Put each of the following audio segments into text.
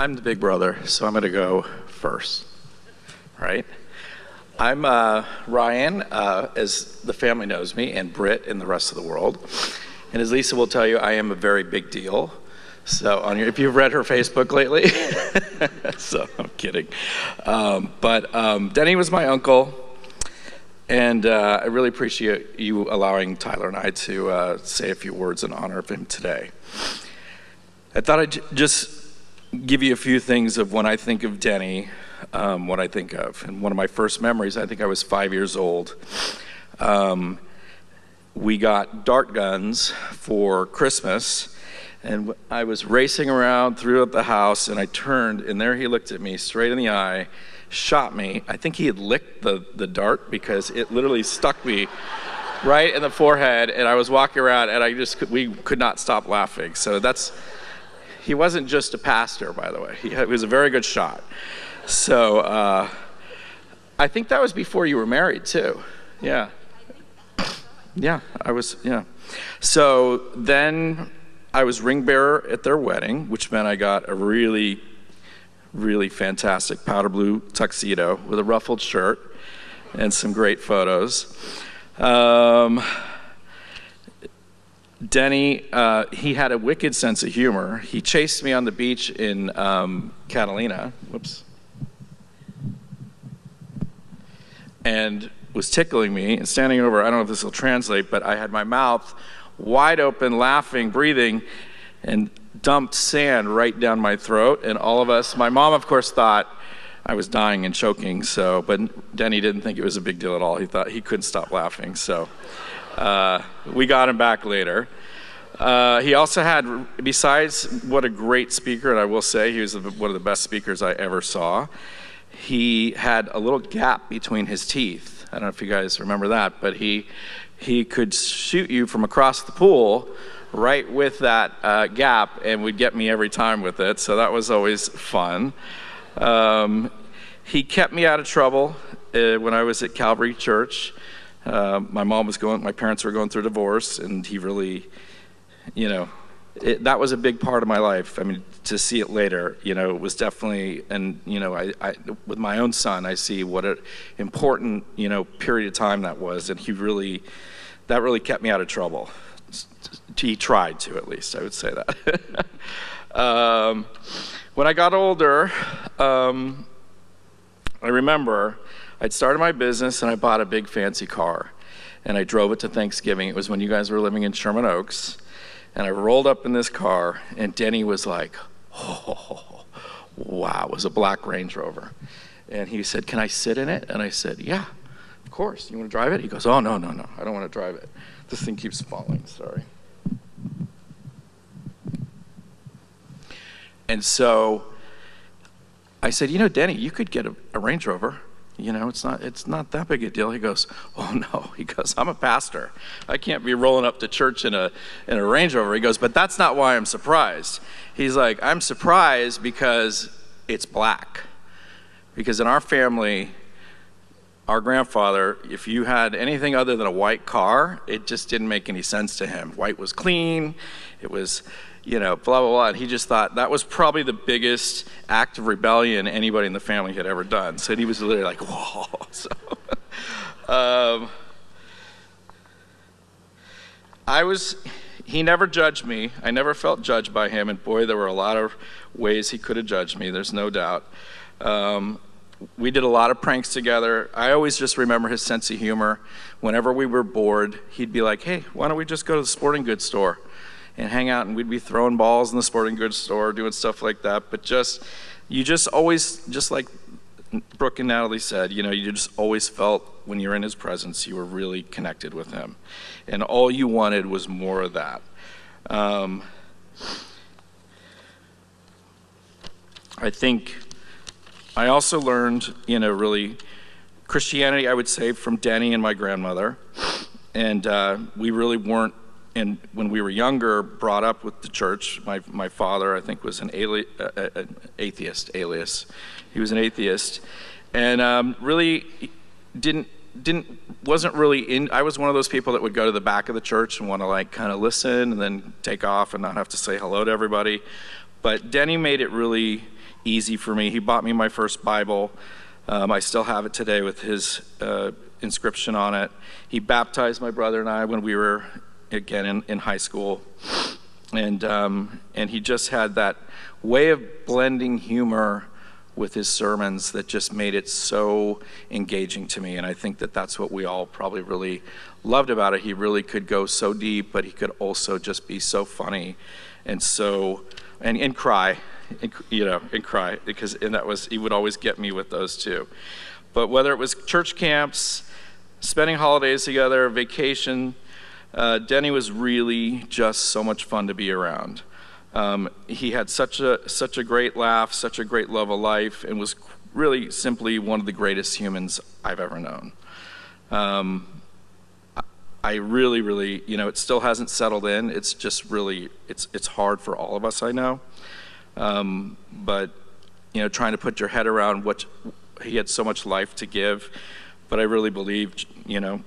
I'm the big brother, so I'm going to go first, right? I'm Ryan, as the family knows me, and Britt in the rest of the world. And as Lisa will tell you, I am a very big deal. So if you've read her Facebook lately, so I'm kidding. But Denny was my uncle, and I really appreciate you allowing Tyler and I to say a few words in honor of him today. I thought I'd just give you a few things of when I think of Denny, what I think of. And one of my first memories, I think I was 5 years old. We got dart guns for Christmas, and I was racing around throughout the house, and I turned, and there he looked at me straight in the eye, shot me. I think he had licked the dart because it literally stuck me right in the forehead, and I was walking around, and we could not stop laughing. So he wasn't just a pastor, by the way. He was a very good shot. So I think that was before you were married, too. Yeah. Yeah, I was, yeah. So then I was ring bearer at their wedding, which meant I got a really, really fantastic powder blue tuxedo with a ruffled shirt and some great photos. Denny, he had a wicked sense of humor. He chased me on the beach in Catalina, and was tickling me and standing over, I don't know if this will translate, but I had my mouth wide open, laughing, breathing, and dumped sand right down my throat. And all of us, my mom, of course, thought I was dying and choking, but Denny didn't think it was a big deal at all. He thought he couldn't stop laughing, so we got him back later. He also had, besides what a great speaker, and I will say he was one of the best speakers I ever saw, he had a little gap between his teeth. I don't know if you guys remember that, but he could shoot you from across the pool right with that gap, and would get me every time with it, so that was always fun. He kept me out of trouble when I was at Calvary Church. My parents were going through divorce, and he really, that was a big part of my life. I mean, to see it later, it was definitely, and I with my own son, I see what an important, period of time that was, and that really kept me out of trouble. He tried to, at least, I would say that. When I got older, I remember I'd started my business and I bought a big fancy car, and I drove it to Thanksgiving. It was when you guys were living in Sherman Oaks, and I rolled up in this car, and Denny was like, oh, wow, it was a black Range Rover. And he said, can I sit in it? And I said, yeah, of course. You want to drive it? He goes, oh, no, I don't want to drive it. This thing keeps falling, sorry. And so I said, Denny, you could get a Range Rover. It's not that big a deal. He goes, oh no. He goes, I'm a pastor. I can't be rolling up to church in a Range Rover. He goes, but that's not why I'm surprised. He's like, I'm surprised because it's black. Because in our family, our grandfather, if you had anything other than a white car, it just didn't make any sense to him. White was clean. It was, blah, blah, blah. And he just thought that was probably the biggest act of rebellion anybody in the family had ever done. So he was literally like, whoa. So, he never judged me. I never felt judged by him. And boy, there were a lot of ways he could have judged me. There's no doubt. We did a lot of pranks together. I always just remember his sense of humor. Whenever we were bored, he'd be like, hey, why don't we just go to the sporting goods store and hang out, and we'd be throwing balls in the sporting goods store, doing stuff like that. But you just always, just like Brooke and Natalie said, you just always felt when you're in his presence, you were really connected with him. And all you wanted was more of that. I think I also learned, really Christianity, I would say, from Denny and my grandmother. And we really weren't, and when we were younger, brought up with the church. My father, I think, was an atheist, alias. He was an atheist, and really wasn't really in. I was one of those people that would go to the back of the church and want to kind of listen and then take off and not have to say hello to everybody. But Denny made it really easy for me. He bought me my first Bible. I still have it today with his inscription on it. He baptized my brother and I when we were, again, in high school. And he just had that way of blending humor with his sermons that just made it so engaging to me. And I think that that's what we all probably really loved about it. He really could go so deep, but he could also just be so funny and so, and cry, and cry, because he would always get me with those two. But whether it was church camps, spending holidays together, vacation, Denny was really just so much fun to be around. He had such a great laugh, such a great love of life, and was really simply one of the greatest humans I've ever known. I really, it still hasn't settled in. It's just really, it's hard for all of us, I know. But, trying to put your head around he had so much life to give. But I really believe,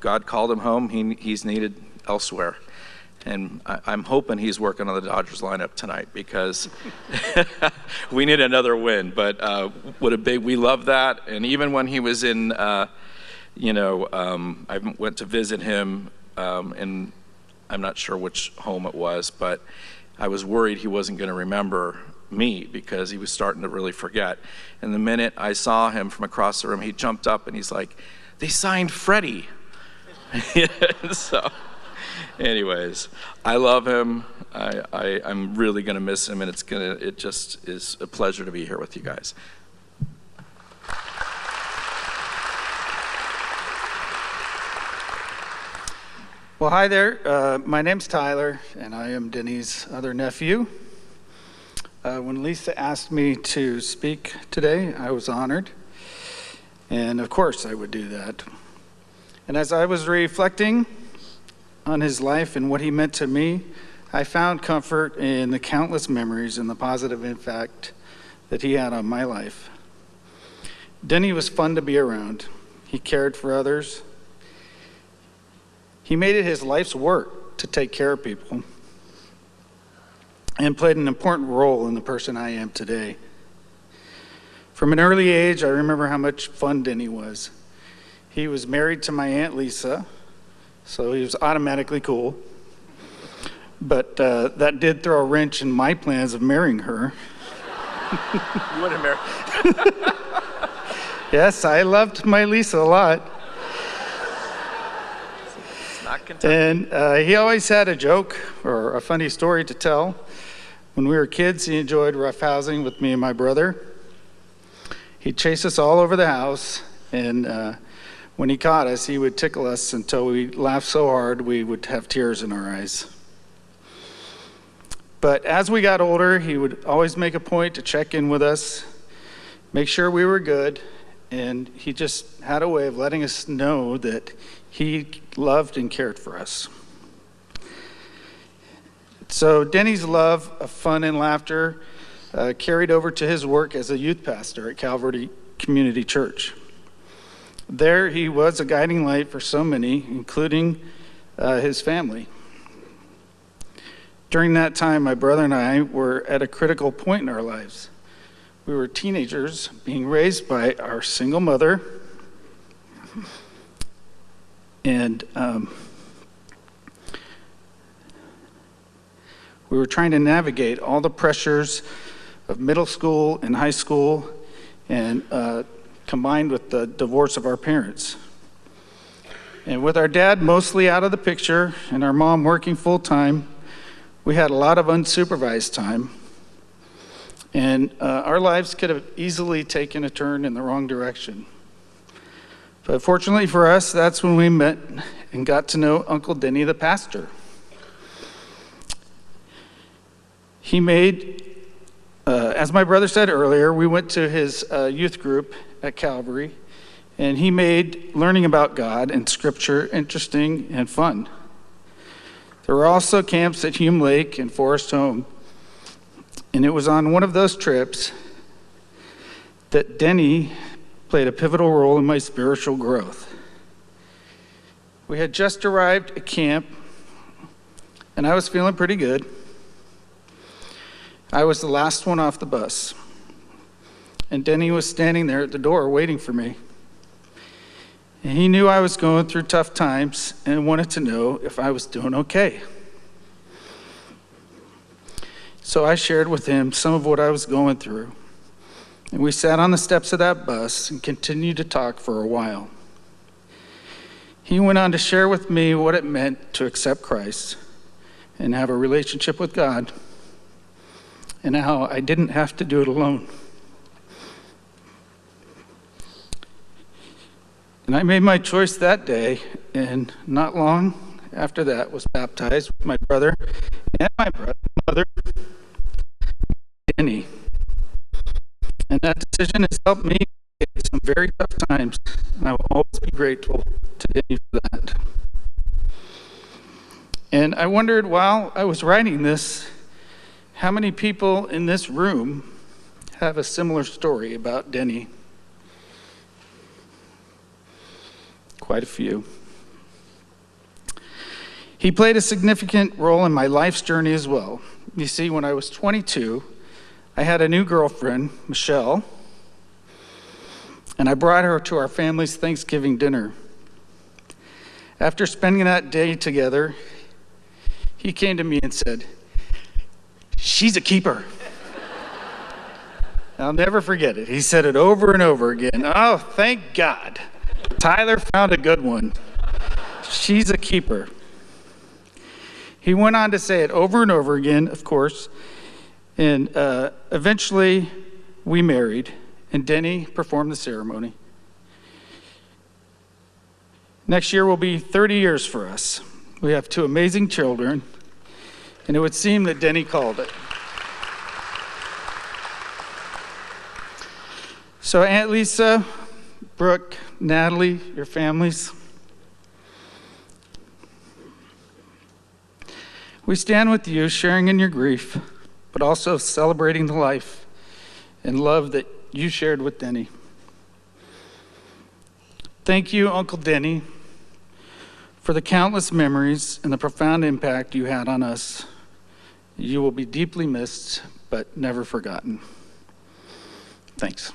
God called him home. He's needed elsewhere. And I'm hoping he's working on the Dodgers lineup tonight, because we need another win. But we love that. And even when he was in, I went to visit him, and I'm not sure which home it was, but I was worried he wasn't going to remember me, because he was starting to really forget. And the minute I saw him from across the room, he jumped up and he's like, "They signed Freddie." So anyways, I love him. I'm really going to miss him, and it just is a pleasure to be here with you guys. Well, hi there. My name's Tyler, and I am Denny's other nephew. When Lisa asked me to speak today, I was honored, and of course I would do that. And as I was reflecting on his life and what he meant to me, I found comfort in the countless memories and the positive impact that he had on my life. Denny was fun to be around. He cared for others. He made it his life's work to take care of people, and played an important role in the person I am today. From an early age, I remember how much fun Denny was. He was married to my Aunt Lisa, so he was automatically cool. But that did throw a wrench in my plans of marrying her. You want to marry? Yes, I loved my Lisa a lot. It's not Kentucky. And he always had a joke or a funny story to tell. When we were kids, he enjoyed roughhousing with me and my brother. He'd chase us all over the house, and when he caught us, he would tickle us until we laughed so hard we would have tears in our eyes. But as we got older, he would always make a point to check in with us, make sure we were good, and he just had a way of letting us know that he loved and cared for us. So Denny's love of fun and laughter carried over to his work as a youth pastor at Calvary Community Church. There he was a guiding light for so many, including his family. During that time, my brother and I were at a critical point in our lives. We were teenagers being raised by our single mother, and we were trying to navigate all the pressures of middle school and high school, and combined with the divorce of our parents. And with our dad mostly out of the picture and our mom working full time, we had a lot of unsupervised time. And our lives could have easily taken a turn in the wrong direction. But fortunately for us, that's when we met and got to know Uncle Denny the pastor. He made, as my brother said earlier, we went to his youth group at Calvary, and he made learning about God and Scripture interesting and fun. There were also camps at Hume Lake and Forest Home, and it was on one of those trips that Denny played a pivotal role in my spiritual growth. We had just arrived at camp, and I was feeling pretty good. I was the last one off the bus. and Denny was standing there at the door waiting for me. And he knew I was going through tough times and wanted to know if I was doing okay. So I shared with him some of what I was going through. And we sat on the steps of that bus and continued to talk for a while. He went on to share with me what it meant to accept Christ and have a relationship with God, and how I didn't have to do it alone. And I made my choice that day, and not long after that was baptized with my brother and my mother, Denny. And that decision has helped me get some very tough times, and I will always be grateful to Denny for that. And I wondered while I was writing this, how many people in this room have a similar story about Denny? Quite a few. He played a significant role in my life's journey as well. You see, when I was 22, I had a new girlfriend, Michelle, and I brought her to our family's Thanksgiving dinner. After spending that day together, he came to me and said, "She's a keeper." I'll never forget it. He said it over and over again. Oh, thank God. Tyler found a good one. She's a keeper. He went on to say it over and over again, of course, and eventually we married, and Denny performed the ceremony. Next year will be 30 years for us. We have 2 amazing children, and it would seem that Denny called it. So Aunt Lisa, Brooke, Natalie, your families, we stand with you, sharing in your grief, but also celebrating the life and love that you shared with Denny. Thank you, Uncle Denny, for the countless memories and the profound impact you had on us. You will be deeply missed, but never forgotten. Thanks.